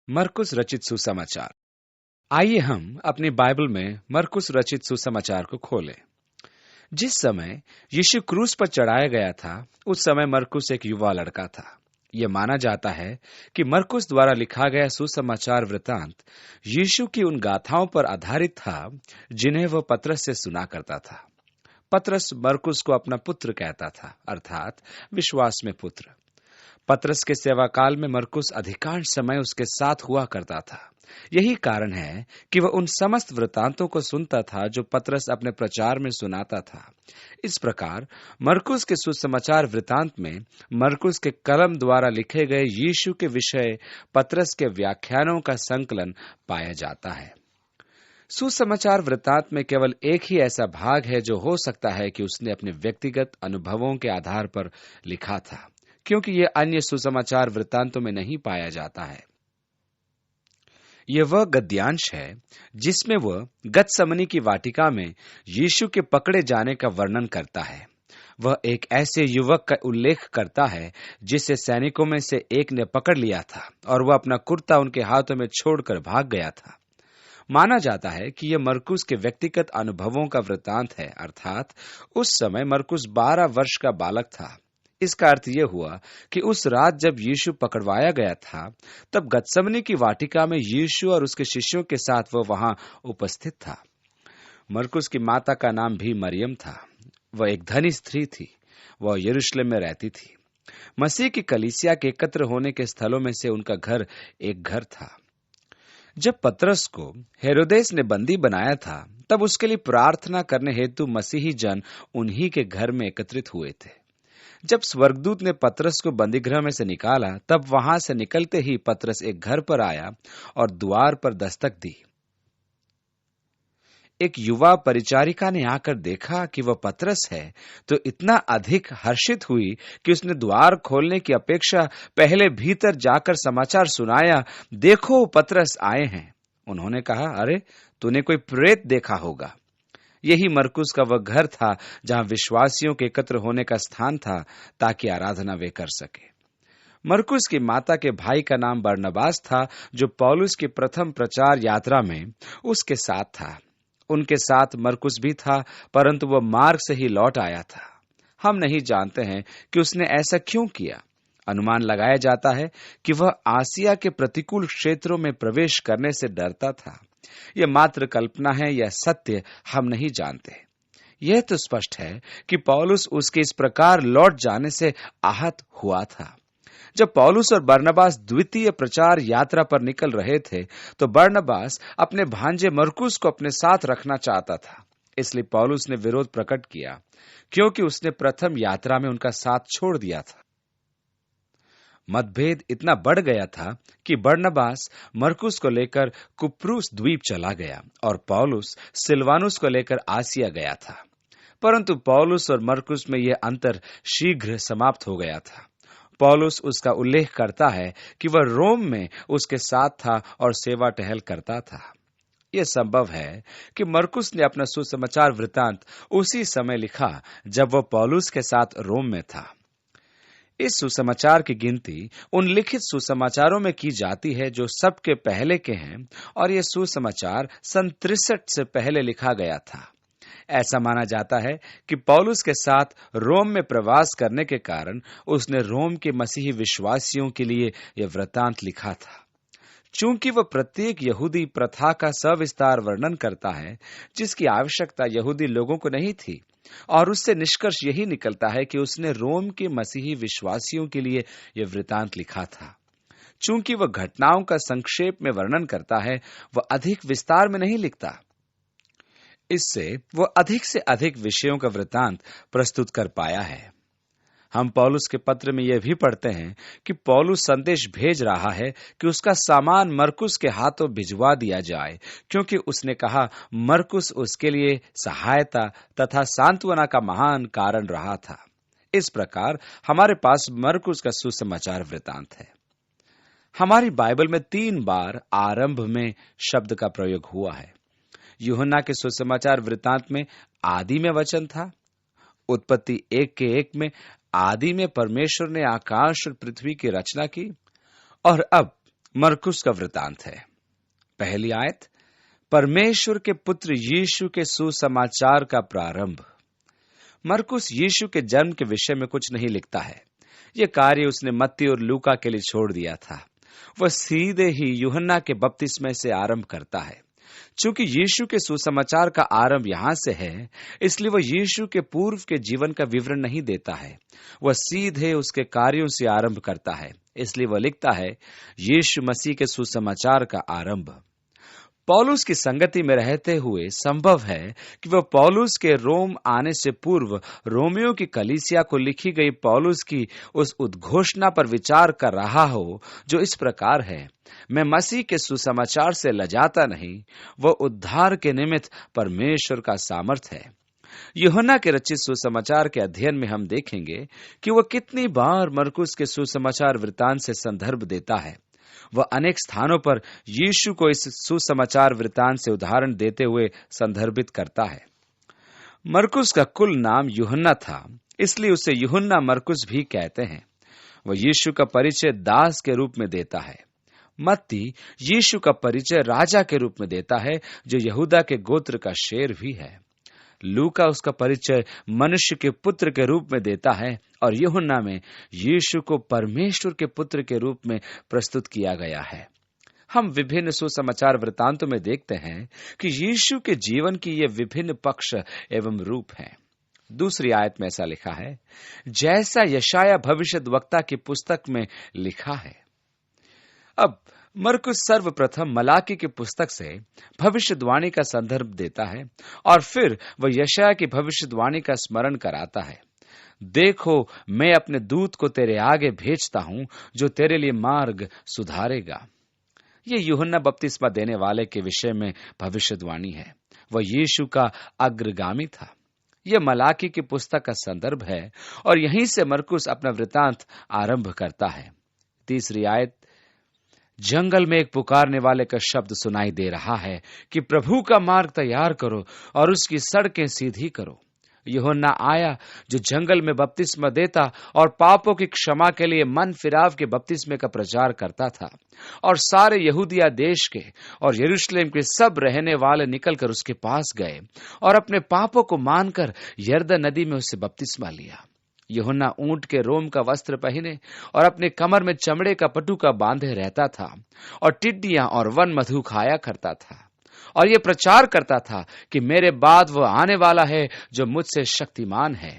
मरकुस रचित सुसमाचार। आइए हम अपनी बाइबल में मरकुस रचित सुसमाचार को खोलें। जिस समय यीशु क्रूस पर चढ़ाया गया था, उस समय मरकुस एक युवा लड़का था। यह माना जाता है कि मरकुस द्वारा लिखा गया सुसमाचार वृतांत यीशु की उन गाथाओं पर आधारित था जिन्हें वह पतरस से सुना करता था। पतरस मरकुस को अपना पुत्र कहता था, अर्थात विश्वास में पुत्र। पतरस के सेवा काल में मरकुस अधिकांश समय उसके साथ हुआ करता था। यही कारण है कि वह उन समस्त वृतांतों को सुनता था जो पतरस अपने प्रचार में सुनाता था। इस प्रकार मरकुस के सुसमाचार वृतांत में मरकुस के कलम द्वारा लिखे गए यीशु के विषय पतरस के व्याख्यानों का संकलन पाया जाता है। सुसमाचार वृतांत में केवल एक ही ऐसा भाग है जो हो सकता है कि उसने अपने व्यक्तिगत अनुभवों के आधार पर लिखा था, क्योंकि यह अन्य सुसमाचार वृत्तांतों में नहीं पाया जाता है। यह वह गद्यांश है जिसमें वह गतसमनी की वाटिका में यीशु के पकड़े जाने का वर्णन करता है। वह एक ऐसे युवक का उल्लेख करता है जिसे सैनिकों में से एक ने पकड़ लिया था और वह अपना कुर्ता उनके हाथों में छोड़कर भाग गया था। माना जाता है कि यह मरकुस के व्यक्तिगत अनुभवों का वृत्तांत है, अर्थात उस समय मरकुस 12 वर्ष का बालक था। इसका अर्थ यह हुआ कि उस रात जब यीशु पकड़वाया गया था, तब गतसमनी की वाटिका में यीशु और उसके शिष्यों के साथ वह वहां उपस्थित था। मरकुस की माता का नाम भी मरियम था। वह एक धनी स्त्री थी। वह यरूशलेम में रहती थी। मसीह की कलीसिया के एकत्र होने के स्थलों में से उनका घर एक घर था। जब पतरस को हेरोदेस ने बंदी बनाया था, तब उसके लिए प्रार्थना करने हेतु मसीही जन उन्हीं के घर में एकत्रित हुए थे। जब स्वर्गदूत ने पतरस को बंदीगृह में से निकाला, तब वहां से निकलते ही पतरस एक घर पर आया और द्वार पर दस्तक दी। एक युवा परिचारिका ने आकर देखा कि वह पतरस है, तो इतना अधिक हर्षित हुई कि उसने द्वार खोलने की अपेक्षा पहले भीतर जाकर समाचार सुनाया, देखो पतरस आए हैं। उन्होंने कहा, अरे तूने कोई प्रेत देखा होगा। यही मरकुस का वह घर था जहां विश्वासियों के एकत्र होने का स्थान था, ताकि आराधना वे कर सके। मरकुस की माता के भाई का नाम बरनबास था, जो पौलुस की प्रथम प्रचार यात्रा में उसके साथ था। उनके साथ मरकुस भी था, परंतु वह मार्ग से ही लौट आया था। हम नहीं जानते हैं कि उसने ऐसा क्यों किया। अनुमान लगाया जाता है कि वह आसिया के प्रतिकूल क्षेत्रों में प्रवेश करने से डरता था। यह मात्र कल्पना है या सत्य, हम नहीं जानते। यह तो स्पष्ट है कि पौलुस उसके इस प्रकार लौट जाने से आहत हुआ था। जब पौलुस और बरनबास द्वितीय प्रचार यात्रा पर निकल रहे थे, तो बरनबास अपने भांजे मरकुस को अपने साथ रखना चाहता था। इसलिए पौलुस ने विरोध प्रकट किया, क्योंकि उसने प्रथम यात्रा में उनका साथ छोड़ दिया था। मतभेद इतना बढ़ गया था कि बरनबास मरकुस को लेकर कुप्रुस द्वीप चला गया और पौलुस सिलवानुस को लेकर आसिया गया था। परंतु पौलुस और मरकुस में यह अंतर शीघ्र समाप्त हो गया था। पौलुस उसका उल्लेख करता है कि वह रोम में उसके साथ था और सेवा टहल करता था। यह संभव है कि मरकुस ने अपना सुसमाचार वृतांत उसी समय लिखा जब वह पौलुस के साथ रोम में था। इस सुसमाचार की गिनती उन लिखित सुसमाचारों में की जाती है जो सबके पहले के हैं, और यह सुसमाचार सन 63 से पहले लिखा गया था। ऐसा माना जाता है कि पौलुस के साथ रोम में प्रवास करने के कारण उसने रोम के मसीही विश्वासियों के लिए यह वृतांत लिखा था। चूंकि वह प्रत्येक यहूदी प्रथा का सविस्तार वर्णन करता है, जिसकी आवश्यकता यहूदी लोगों को नहीं थी, और उससे निष्कर्ष यही निकलता है कि उसने रोम के मसीही विश्वासियों के लिए यह वृतांत लिखा था। चूंकि वह घटनाओं का संक्षेप में वर्णन करता है, वह अधिक विस्तार में नहीं लिखता। इससे वह अधिक से अधिक विषयों का वृतांत प्रस्तुत कर पाया है। हम पौलुस के पत्र में यह भी पढ़ते हैं कि पौलुस संदेश भेज रहा है कि उसका सामान मरकुस के हाथों भिजवा दिया जाए, क्योंकि उसने कहा मरकुस उसके लिए सहायता तथा सांत्वना का महान कारण रहा था। इस प्रकार हमारे पास मरकुस का सुसमाचार वृतांत है। हमारी बाइबल में 3 बार आरंभ में शब्द का प्रयोग हुआ है। यूहन्ना के सुसमाचार वृतांत में आदि में वचन था। उत्पत्ति 1:1 में आदि में परमेश्वर ने आकाश और पृथ्वी की रचना की। और अब मरकुस का वृतांत है। पहली आयत, परमेश्वर के पुत्र यीशु के सुसमाचार का प्रारंभ। मरकुस यीशु के जन्म के विषय में कुछ नहीं लिखता है। यह कार्य उसने मत्ती और लूका के लिए छोड़ दिया था। वह सीधे ही यूहन्ना के बपतिस्मे से आरंभ करता है। चूंकि यीशु के सुसमाचार का आरंभ यहां से है, इसलिए वह यीशु के पूर्व के जीवन का विवरण नहीं देता है। वह सीधे उसके कार्यों से आरंभ करता है। इसलिए वह लिखता है, यीशु मसीह के सुसमाचार का आरंभ। पौलुस की संगति में रहते हुए संभव है कि वह पौलुस के रोम आने से पूर्व रोमियो की कलीसिया को लिखी गई पौलुस की उस उद्घोषणा पर विचार कर रहा हो, जो इस प्रकार है, मैं मसीह के सुसमाचार से लजाता नहीं, वह उद्धार के निमित्त परमेश्वर का सामर्थ है। यूहन्ना के रचित सुसमाचार के अध्ययन में हम देखेंगे कि वह कितनी बार मरकुस के सुसमाचार वृतांत से संदर्भ देता है। वह अनेक स्थानों पर यीशु को इस सुसमाचार वृतांत से उदाहरण देते हुए संदर्भित करता है। मरकुस का कुल नाम यूहन्ना था, इसलिए उसे यूहन्ना मरकुस भी कहते हैं। वह यीशु का परिचय दास के रूप में देता है। मत्ती यीशु का परिचय राजा के रूप में देता है, जो यहूदा के गोत्र का शेर भी है। लूका उसका परिचय मनुष्य के पुत्र के रूप में देता है और यूहन्ना में यीशु को परमेश्वर के पुत्र के रूप में प्रस्तुत किया गया है। हम विभिन्न सुसमाचार वृतांतों में देखते हैं कि यीशु के जीवन की ये विभिन्न पक्ष एवं रूप हैं। दूसरी आयत में ऐसा लिखा है, जैसा यशाया भविष्यद्वक्ता की पुस्तक में लिखा है। अब मरकुस सर्वप्रथम मलाकी की पुस्तक से भविष्यवाणी का संदर्भ देता है और फिर वह यशाया की भविष्यवाणी का स्मरण कराता है। देखो, मैं अपने दूत को तेरे आगे भेजता हूं, जो तेरे लिए मार्ग सुधारेगा। यह यूहन्ना बपतिस्मा देने वाले के विषय में भविष्यवाणी है। वह यीशु का अग्रगामी था। यह मलाकी की पुस्तक का संदर्भ है और यहीं से मरकुस अपना वृतांत आरंभ करता है। तीसरी आयत, जंगल में एक पुकारने वाले का शब्द सुनाई दे रहा है कि प्रभु का मार्ग तैयार करो और उसकी सड़कें सीधी करो। यूहन्ना आया जो जंगल में बपतिस्मा देता और पापों की क्षमा के लिए मन फिराव के बपतिस्मे का प्रचार करता था, और सारे यहूदिया देश के और यरूशलेम के सब रहने वाले निकलकर उसके पास गए और अपने पापों को मानकर यरदन नदी में उससे बपतिस्मा लिया। यूहन्ना ऊंट के रोम का वस्त्र पहने और अपने कमर में चमड़े का पटुका बांधे रहता था और टिड्डियां और वन मधु खाया करता था, और यह प्रचार करता था कि मेरे बाद वह आने वाला है जो मुझसे शक्तिमान है।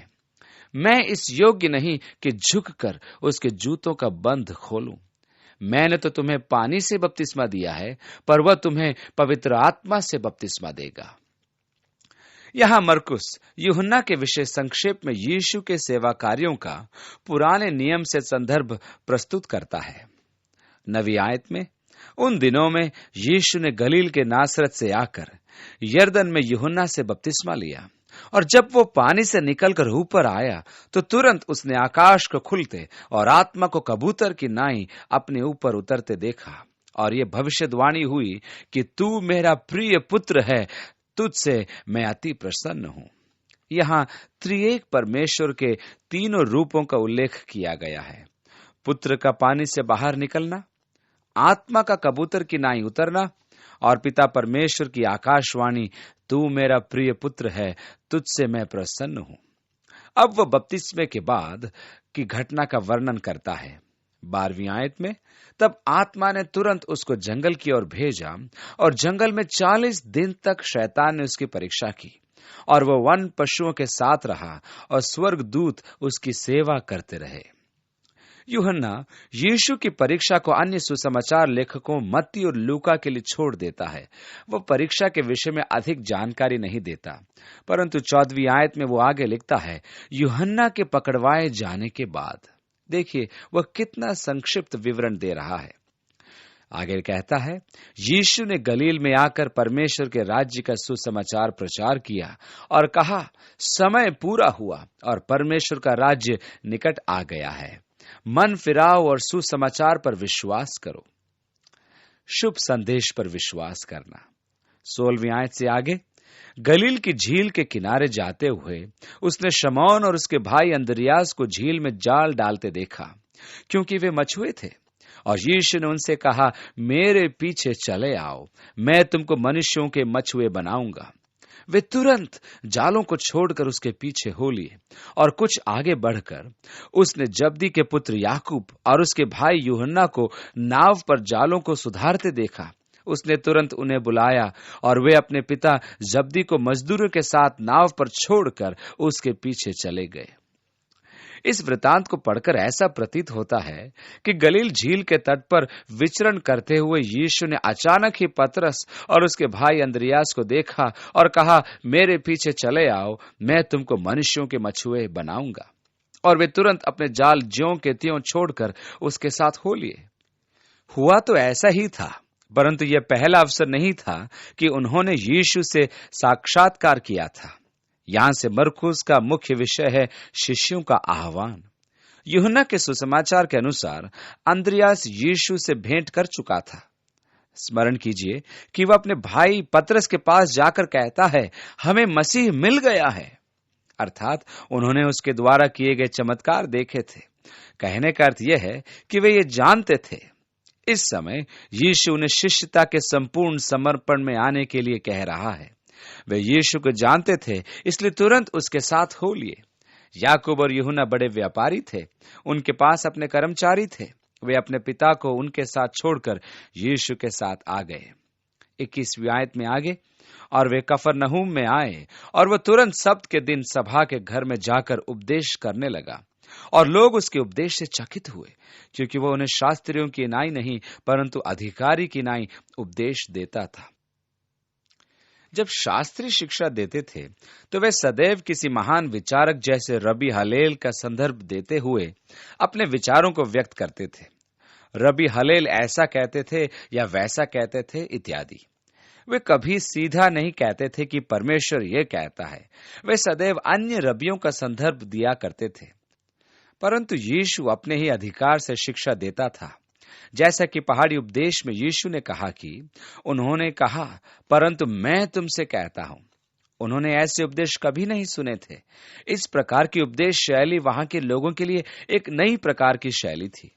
मैं इस योग्य नहीं कि झुककर उसके जूतों का बंध खोलूं। मैंने तो तुम्हें पानी से बपतिस्मा दिया है, पर वह तुम्हें पवित्र आत्मा से बपतिस्मा देगा। यहां मरकुस यूहन्ना के विषय संक्षेप में यीशु के सेवा कार्यों का पुराने नियम से संदर्भ प्रस्तुत करता है। नवी आयत में, उन दिनों में यीशु ने गलील के नासरत से आकर यरदन में यूहन्ना से बपतिस्मा लिया, और जब वो पानी से निकलकर ऊपर आया तो तुरंत उसने आकाश को खुलते और आत्मा को कबूतर की नाई अपने ऊपर उतरते देखा, और ये भविष्यवाणी हुई कि तू मेरा प्रिय पुत्र है, तुझसे मैं अति प्रसन्न हूं। यहां त्रिएक परमेश्वर के तीनों रूपों का उल्लेख किया गया है। पुत्र का पानी से बाहर निकलना, आत्मा का कबूतर की नाई उतरना, और पिता परमेश्वर की आकाशवाणी, तू मेरा प्रिय पुत्र है, तुझसे मैं प्रसन्न हूं। अब वह बपतिस्मे के बाद की घटना का वर्णन करता है। 12वीं आयत में, तब आत्मा ने तुरंत उसको जंगल की ओर भेजा, और जंगल में 40 दिन तक शैतान ने उसकी परीक्षा की, और वह वन पशुओं के साथ रहा और स्वर्गदूत उसकी सेवा करते रहे। यूहन्ना यीशु की परीक्षा को अन्य सुसमाचार लेखकों मत्ती और लूका के लिए छोड़ देता है। वह परीक्षा के विषय में अधिक जानकारी नहीं देता, परंतु 14वीं आयत में वो आगे लिखता है, यूहन्ना के पकड़वाए जाने के बाद। देखिए वह कितना संक्षिप्त विवरण दे रहा है। आगे कहता है, यीशु ने गलील में आकर परमेश्वर के राज्य का सुसमाचार प्रचार किया और कहा, समय पूरा हुआ और परमेश्वर का राज्य निकट आ गया है। मन फिराओ और सुसमाचार पर विश्वास करो। शुभ संदेश पर विश्वास करना। 16वीं आयत से आगे, गलील की झील के किनारे जाते हुए उसने शमौन और उसके भाई अंद्रियास को झील में जाल डालते देखा, क्योंकि वे मछुए थे, और यीशु ने उनसे कहा, मेरे पीछे चले आओ, मैं तुमको मनुष्यों के मछुए बनाऊंगा। वे तुरंत जालों को छोड़कर उसके पीछे हो लिए, और कुछ आगे बढ़कर उसने जब्दी के पुत्र याकूब और उसके भाई यूहन्ना को नाव पर जालों को सुधारते देखा। उसने तुरंत उन्हें बुलाया, और वे अपने पिता जब्दी को मजदूरों के साथ नाव पर छोड़कर उसके पीछे चले गए। इस वृतांत को पढ़कर ऐसा प्रतीत होता है कि गलील झील के तट पर विचरण करते हुए यीशु ने अचानक ही पतरस और उसके भाई अंद्रियास को देखा और कहा, मेरे पीछे चले आओ, मैं तुमको मनुष्यों के मछुए बनाऊंगा। और वे तुरंत अपने जाल ज्यों के त्यों छोड़कर उसके साथ हो लिए। हुआ तो ऐसा ही था, परंतु यह पहला अवसर नहीं था कि उन्होंने यीशु से साक्षात्कार किया था। यहां से मरकुस का मुख्य विषय है शिष्यों का आह्वान। यूहन्ना के सुसमाचार के अनुसार अंद्रियास यीशु से भेंट कर चुका था। स्मरण कीजिए कि वह अपने भाई पतरस के पास जाकर कहता है, हमें मसीह मिल गया है। अर्थात उन्होंने उसके द्वारा किए गए चमत्कार देखे थे। कहने का अर्थ यह है कि वे ये जानते थे। इस समय यीशु उन्हें शिष्यता के संपूर्ण समर्पण में आने के लिए कह रहा है। वे यीशु को जानते थे, इसलिए तुरंत उसके साथ हो लिए। याकूब और यूहन्ना बड़े व्यापारी थे, उनके पास अपने कर्मचारी थे। वे अपने पिता को उनके साथ छोड़कर यीशु के साथ आ गए। 21वीं आयत में आगे, और वे कफरनहूम में आए, और वह तुरंत सब्त के दिन सभा के घर में जाकर उपदेश करने लगा। और लोग उसके उपदेश से चकित हुए, क्योंकि वह उन्हें शास्त्रियों की नाई नहीं परंतु अधिकारी की नाई उपदेश देता था। जब शास्त्री शिक्षा देते थे तो वे सदैव किसी महान विचारक जैसे रबी हलेल का संदर्भ देते हुए अपने विचारों को व्यक्त करते थे। रबी हलेल ऐसा कहते थे या वैसा कहते थे इत्यादि। वे कभी सीधा नहीं कहते थे कि परमेश्वर यह कहता है। वे सदैव अन्य रबियों का संदर्भ दिया करते थे। परंतु यीशु अपने ही अधिकार से शिक्षा देता था। जैसा कि पहाड़ी उपदेश में यीशु ने कहा कि उन्होंने कहा, परंतु मैं तुमसे कहता हूं। उन्होंने ऐसे उपदेश कभी नहीं सुने थे। इस प्रकार की उपदेश शैली वहां के लोगों के लिए एक नई प्रकार की शैली थी।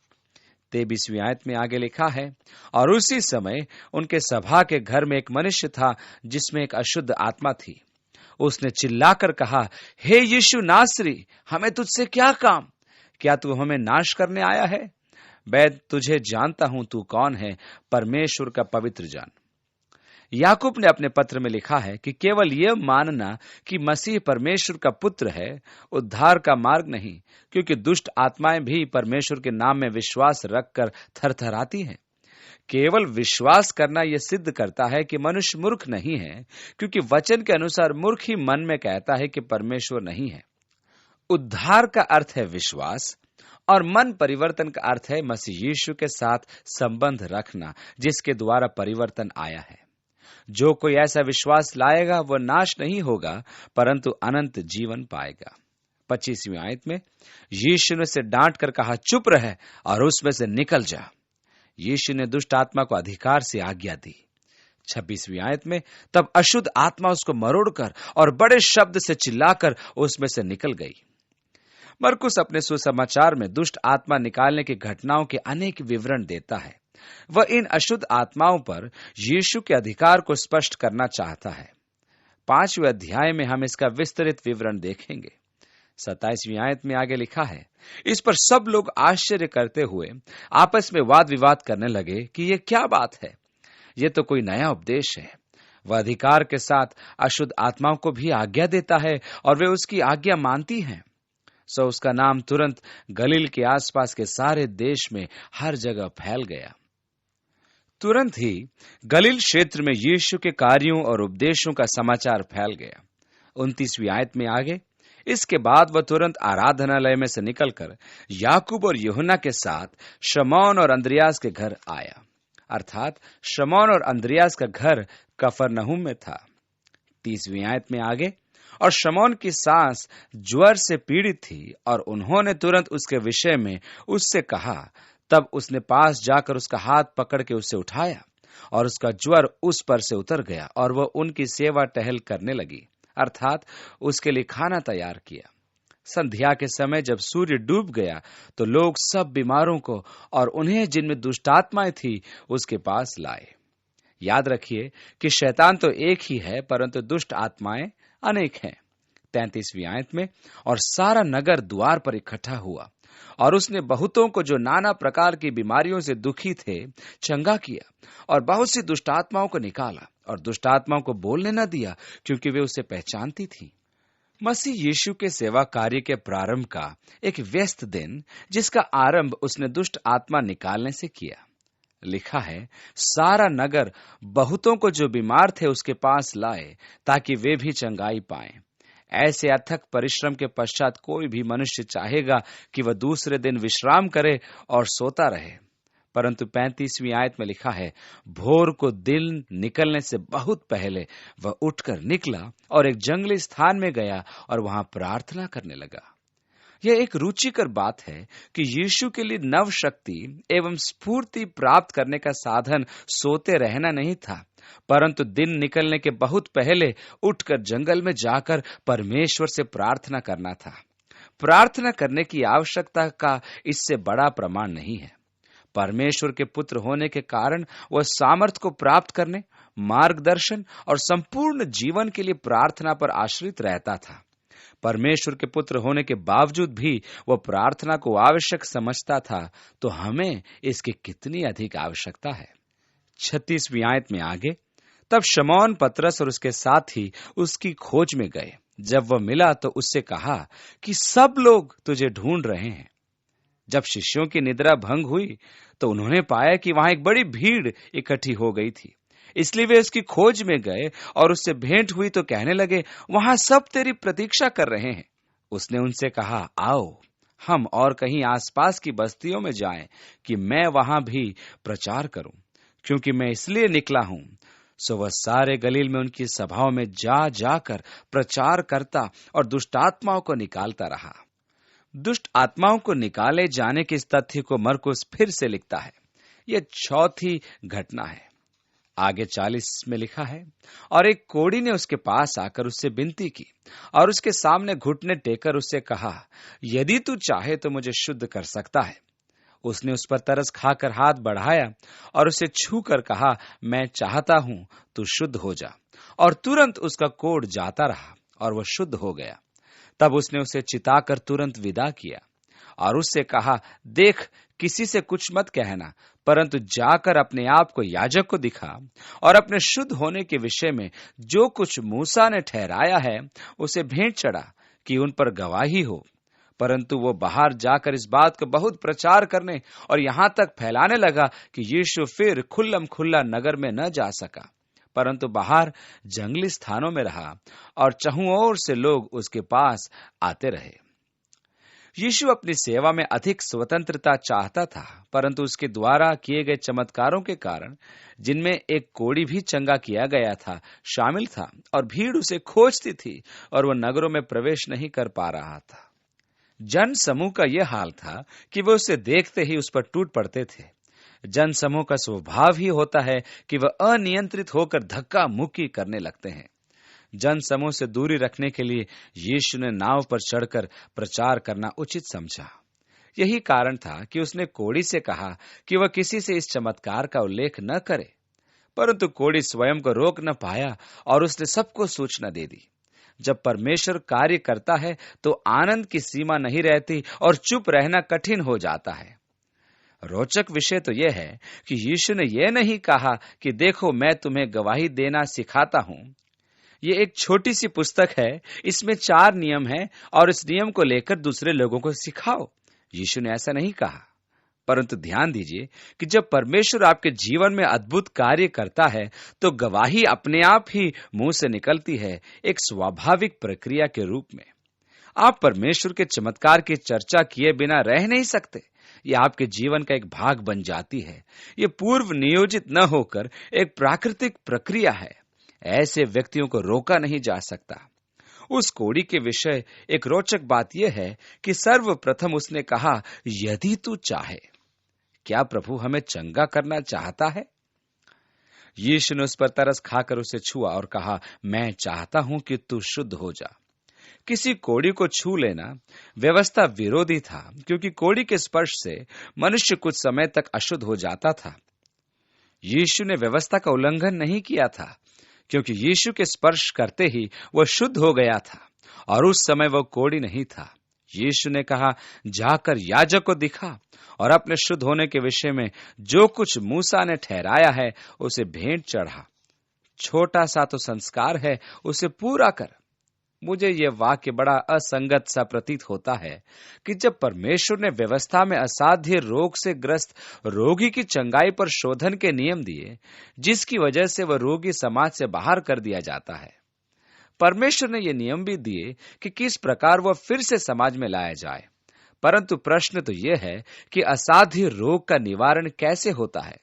23वीं आयत में आगे लिखा है, और उसी समय उनके सभा के घर में एक मनुष्य था जिसमें एक अशुद्ध आत्मा थी। उसने चिल्लाकर कहा, हे यीशु नासरी, हमें तुझसे क्या काम? क्या तू हमें नाश करने आया है? मैं तुझे जानता हूं, तू कौन है, परमेश्वर का पवित्र जान। याकूब ने अपने पत्र में लिखा है कि केवल यह मानना कि मसीह परमेश्वर का पुत्र है उद्धार का मार्ग नहीं, क्योंकि दुष्ट आत्माएं भी परमेश्वर के नाम में विश्वास रखकर थरथराती हैं। केवल विश्वास करना यह सिद्ध करता है कि मनुष्य मूर्ख नहीं है, क्योंकि वचन के अनुसार मूर्ख ही मन में कहता है कि परमेश्वर नहीं है। उद्धार का अर्थ है विश्वास, और मन परिवर्तन का अर्थ है मसीह यीशु के साथ संबंध रखना, जिसके द्वारा परिवर्तन आया है। जो कोई ऐसा विश्वास लाएगा वह नाश नहीं होगा परंतु अनंत जीवन पाएगा। 25वीं आयत में यीशु ने उसे डांट कर कहा, चुप रह और उसमें से निकल जा। यीशु ने दुष्ट आत्मा को अधिकार से आज्ञा दी। 26वीं आयत में तब अशुद्ध आत्मा उसको मरोड़कर और बड़े शब्द से चिल्लाकर उसमें से निकल गई। मरकुस अपने सुसमाचार में दुष्ट आत्मा निकालने की घटनाओं के अनेक विवरण देता है। वह इन अशुद्ध आत्माओं पर यीशु के अधिकार को स्पष्ट करना चाहता है। 5वें अध्याय में हम इसका विस्तृत विवरण देखेंगे। 27वीं आयत में आगे लिखा है, इस पर सब लोग आश्चर्य करते हुए आपस में वाद विवाद करने लगे कि यह क्या बात है, यह तो कोई नया उपदेश है। वह अधिकार के साथ अशुद्ध आत्माओं को भी आज्ञा देता है और वे उसकी आज्ञा मानती हैं। सो उसका नाम तुरंत गलील के आसपास के सारे देश में हर जगह फैल गया। तुरंत ही गलील क्षेत्र में यीशु के कार्यों और उपदेशों का समाचार फैल गया। 29वीं आयत में आगे, इसके बाद वह तुरंत आराधनालय में से निकलकर याकूब और यूहन्ना के साथ शमौन और अंद्रियास के घर आया। अर्थात शमौन और अंद्रियास का घर कफरनहूम में था। 30वीं आयत में आगे, और शमौन की सास ज्वर से पीड़ित थी और उन्होंने तुरंत उसके विषय में उससे कहा। तब उसने पास जाकर उसका हाथ पकड़ के उसे उठाया और उसका ज्वर उस पर से उतर गया और वह उनकी सेवा टहल करने लगी, अर्थात उसके लिए खाना तैयार किया। संध्या के समय जब सूर्य डूब गया तो लोग सब बीमारों को और उन्हें जिनमें दुष्ट आत्माएं थी उसके पास लाए। याद रखिए कि शैतान तो एक ही है, परंतु दुष्ट आत्माएं अनेक हैं। 33वीं आयत में, और सारा नगर द्वार पर इकट्ठा हुआ और उसने बहुतों को जो नाना प्रकार की बीमारियों से दुखी थे चंगा किया और बहुत सी दुष्ट आत्माओं को निकाला और दुष्ट आत्माओं को बोलने न दिया, क्योंकि वे उसे पहचानती थी। मसीह यीशु के सेवा कार्य के प्रारंभ का एक व्यस्त दिन, जिसका आरंभ उसने दुष्ट आत्मा निकालने से किया। लिखा है, सारा नगर बहुतों को जो बीमार थे उसके पास लाए ताकि वे भी चंगाई पाएं। ऐसे अथक परिश्रम के पश्चात कोई भी मनुष्य चाहेगा कि वह दूसरे दिन विश्राम करे और सोता रहे, परंतु 35वीं आयत में लिखा है, भोर को दिन निकलने से बहुत पहले वह उठकर निकला और एक जंगली स्थान में गया और वहां प्रार्थना करने लगा। यह एक रुचिकर बात है कि यीशु के लिए नव शक्ति एवं स्फूर्ति प्राप्त करने का साधन सोते रहना नहीं था, परंतु दिन निकलने के बहुत पहले उठकर जंगल में जाकर परमेश्वर से प्रार्थना करना था। प्रार्थना करने की आवश्यकता का इससे बड़ा प्रमाण नहीं है। परमेश्वर के पुत्र होने के कारण वह सामर्थ को प्राप्त करने, मार्गदर्शन और संपूर्ण जीवन के लिए प्रार्थना पर आश्रित रहता था। परमेश्वर के पुत्र होने के बावजूद भी वह प्रार्थना को आवश्यक समझता था, तो हमें इसकी कितनी अधिक आवश्यकता है। 36वीं आयत में आगे, तब शमौन पतरस और उसके साथी उसकी खोज में गए। जब वह मिला तो उससे कहा कि सब लोग तुझे ढूंढ रहे हैं। जब शिष्यों की निद्रा भंग हुई तो उन्होंने पाया कि वहां एक बड़ी भीड़ इकट्ठी हो गई थी, इसलिए वे उसकी खोज में गए और उससे भेंट हुई तो कहने लगे, वहां सब तेरी प्रतीक्षा कर रहे हैं। उसने उनसे कहा, आओ हम और कहीं आसपास की बस्तियों में जाएं कि मैं वहां भी प्रचार करूं, क्योंकि मैं इसलिए निकला हूं। सो वह सारे गलील में उनकी सभाओं में जा जाकर प्रचार करता और दुष्टात्माओं को निकालता रहा। दुष्ट आत्माओं को निकाले जाने के इस तथ्य को मरकुस फिर से लिखता है। यह चौथी घटना है। आगे 40 में लिखा है, और एक कोढ़ी ने उसके पास आकर उससे विनती की और उसके सामने घुटने टेकर उससे कहा, यदि तू चाहे तो मुझे शुद्ध कर सकता है। उसने उस पर तरस खाकर हाथ बढ़ाया और उसे छू कर कहा, मैं चाहता हूं, तू शुद्ध हो जा। और तुरंत उसका कोढ़ जाता रहा और वह शुद्ध हो गया। तब उसने उसे चिताकर तुरंत विदा किया और उससे कहा, देख, किसी से कुछ मत कहना, परंतु जाकर अपने आप को याजक को दिखा और अपने शुद्ध होने के विषय में जो कुछ मूसा ने ठहराया है उसे भेंट चढ़ा कि उन पर गवाही हो। परंतु वो बाहर जाकर इस बात को बहुत प्रचार करने और यहां तक फैलाने लगा कि यीशु फिर खुल्लम खुल्ला नगर में न जा सका, परंतु बाहर जंगली स्थानों में रहा और चहुं ओर से लोग उसके पास आते रहे। यीशु अपनी सेवा में अधिक स्वतंत्रता चाहता था, परंतु उसके द्वारा किए गए चमत्कारों के कारण, जिनमें एक कोढ़ी भी चंगा किया गया था, शामिल था और भीड़ उसे खोजती थी और वह नगरों में प्रवेश नहीं कर पा रहा था। जन समूह का यह हाल था कि वे उसे देखते ही उस पर टूट पड़ते थे। जन समूह का स्वभाव ही होता है कि वह अनियंत्रित होकर धक्का मुक्की करने लगते हैं। जन समूह से दूरी रखने के लिए यीशु ने नाव पर चढ़कर प्रचार करना उचित समझा। यही कारण था कि उसने कोढ़ी से कहा कि वह किसी से इस चमत्कार का उल्लेख न करे, परंतु कोढ़ी स्वयं को रोक न पाया और उसने सबको सूचना दे दी। जब परमेश्वर कार्य करता है तो आनंद की सीमा नहीं रहती और चुप रहना कठिन हो जाता है। रोचक विषय तो यह है कि यीशु ने यह नहीं कहा कि देखो मैं तुम्हें गवाही देना सिखाता हूं। यह एक छोटी सी पुस्तक है, इसमें 4 नियम हैं और इस नियम को लेकर दूसरे लोगों को सिखाओ। यीशु ने ऐसा नहीं कहा, परंतु ध्यान दीजिए कि जब परमेश्वर आपके जीवन में अद्भुत कार्य करता है तो गवाही अपने आप ही मुंह से निकलती है, एक स्वाभाविक प्रक्रिया के रूप में। आप परमेश्वर के चमत्कार की चर्चा किए बिना रह नहीं सकते। यह आपके जीवन का एक भाग बन जाती है। यह पूर्व नियोजित न होकर एक प्राकृतिक प्रक्रिया है। ऐसे व्यक्तियों को रोका नहीं जा सकता। उस कोढ़ी के विषय एक रोचक बात यह है कि सर्वप्रथम उसने कहा, यदि तू चाहे। क्या प्रभु हमें चंगा करना चाहता है? यीशु ने उस पर तरस खाकर उसे छुआ और कहा, मैं चाहता हूं कि तू शुद्ध हो जा। किसी कोढ़ी को छू लेना व्यवस्था विरोधी था, क्योंकि कोढ़ी के स्पर्श से मनुष्य कुछ समय तक अशुद्ध हो जाता था। यीशु ने व्यवस्था का उल्लंघन नहीं किया था, क्योंकि यीशु के स्पर्श करते ही वह शुद्ध हो गया था और उस समय वह कोढ़ी नहीं था। यीशु ने कहा, जाकर याजक को दिखा और अपने शुद्ध होने के विषय में जो कुछ मूसा ने ठहराया है उसे भेंट चढ़ा। छोटा सा तो संस्कार है, उसे पूरा कर। मुझे यह वाक्य बड़ा असंगत सा प्रतीत होता है कि जब परमेश्वर ने व्यवस्था में असाध्य रोग से ग्रस्त रोगी की चंगाई पर शोधन के नियम दिए, जिसकी वजह से वह रोगी समाज से बाहर कर दिया जाता है, परमेश्वर ने यह नियम भी दिए कि किस प्रकार वह फिर से समाज में लाया जाए। परंतु प्रश्न तो यह है कि असाध्य रोग का निवारण कैसे होता है।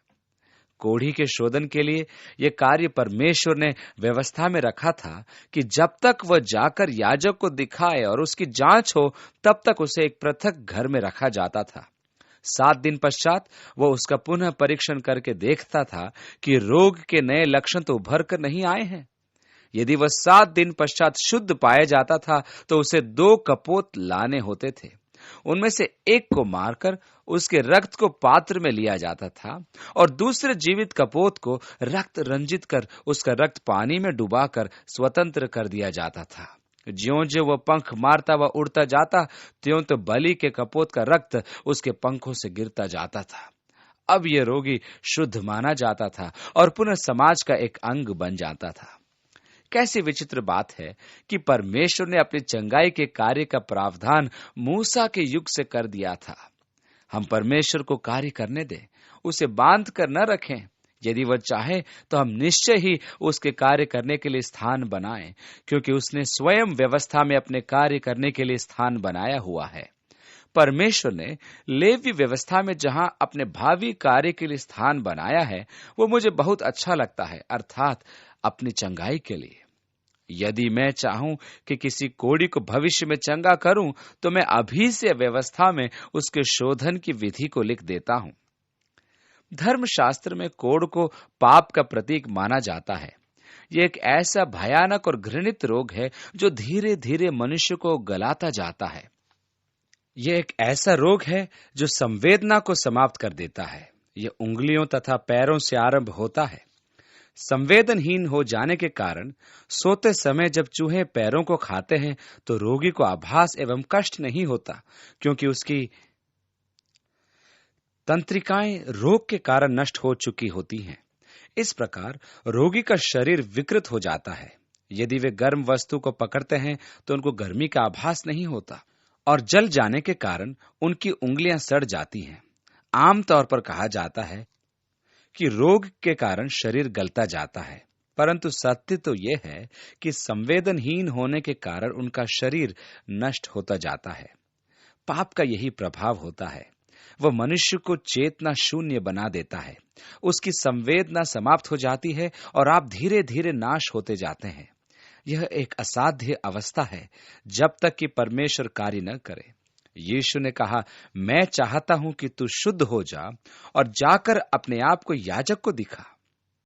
कोढ़ी के शोधन के लिए यह कार्य परमेश्वर ने व्यवस्था में रखा था कि जब तक वह जाकर याजक को दिखाए और उसकी जांच हो, तब तक उसे एक पृथक घर में रखा जाता था। 7 दिन पश्चात वह उसका पुनः परीक्षण करके देखता था कि रोग के नए लक्षण तो उभर कर नहीं आए हैं। यदि वह 7 दिन पश्चात शुद्ध पाया जाता था तो उसे 2 कपोत लाने होते थे। उनमें से एक को मारकर उसके रक्त को पात्र में लिया जाता था और दूसरे जीवित कपोत को रक्त रंजित कर उसका रक्त पानी में डुबाकर स्वतंत्र कर दिया जाता था। ज्यों-ज्यों वह पंख मारता व उड़ता जाता, त्यों तो बलि के कपोत का रक्त उसके पंखों से गिरता जाता था। अब यह रोगी शुद्ध माना जाता था और पुनः समाज का एक अंग बन जाता था। कैसी विचित्र बात है कि परमेश्वर ने अपनी चंगाई के कार्य का प्रावधान मूसा के युग से कर दिया था। हम परमेश्वर को कार्य करने दें, उसे बांध कर न रखें। यदि वह चाहे तो हम निश्चय ही उसके कार्य करने के लिए स्थान बनाएं, क्योंकि उसने स्वयं व्यवस्था में अपने कार्य करने के लिए स्थान बनाया हुआ है। परमेश्वर ने लेवी व्यवस्था में जहां अपने भावी कार्य के लिए स्थान बनाया है, वो मुझे बहुत अच्छा लगता है, अर्थात अपनी चंगाई के लिए। यदि मैं चाहूं कि किसी कोढ़ी को भविष्य में चंगा करूं, तो मैं अभी से व्यवस्था में उसके शोधन की विधि को लिख देता हूं। धर्मशास्त्र में कोढ़ को पाप का प्रतीक माना जाता है। यह एक ऐसा भयानक और घृणित रोग है जो धीरे धीरे मनुष्य को गलाता जाता है। यह एक ऐसा रोग है जो संवेदना को समाप्त कर देता है। यह उंगलियों तथा पैरों से आरंभ होता है। संवेदनहीन हो जाने के कारण सोते समय जब चूहे पैरों को खाते हैं तो रोगी को आभास एवं कष्ट नहीं होता, क्योंकि उसकी तंत्रिकाएं रोग के कारण नष्ट हो चुकी होती हैं। इस प्रकार रोगी का शरीर विकृत हो जाता है। यदि वे गर्म वस्तु को पकड़ते हैं तो उनको गर्मी का आभास नहीं होता और जल जाने के कारण उनकी उंगलियां सड़ जाती हैं। आमतौर पर कहा जाता है कि रोग के कारण शरीर गलता जाता है, परंतु सत्य तो यह है कि संवेदनहीन होने के कारण उनका शरीर नष्ट होता जाता है। पाप का यही प्रभाव होता है, वह मनुष्य को चेतना शून्य बना देता है। उसकी संवेदना समाप्त हो जाती है और आप धीरे धीरे नाश होते जाते हैं। यह एक असाध्य अवस्था है जब तक कि परमेश्वर कार्य न करे। यीशु ने कहा, मैं चाहता हूं कि तू शुद्ध हो जा और जाकर अपने आप को याजक को दिखा।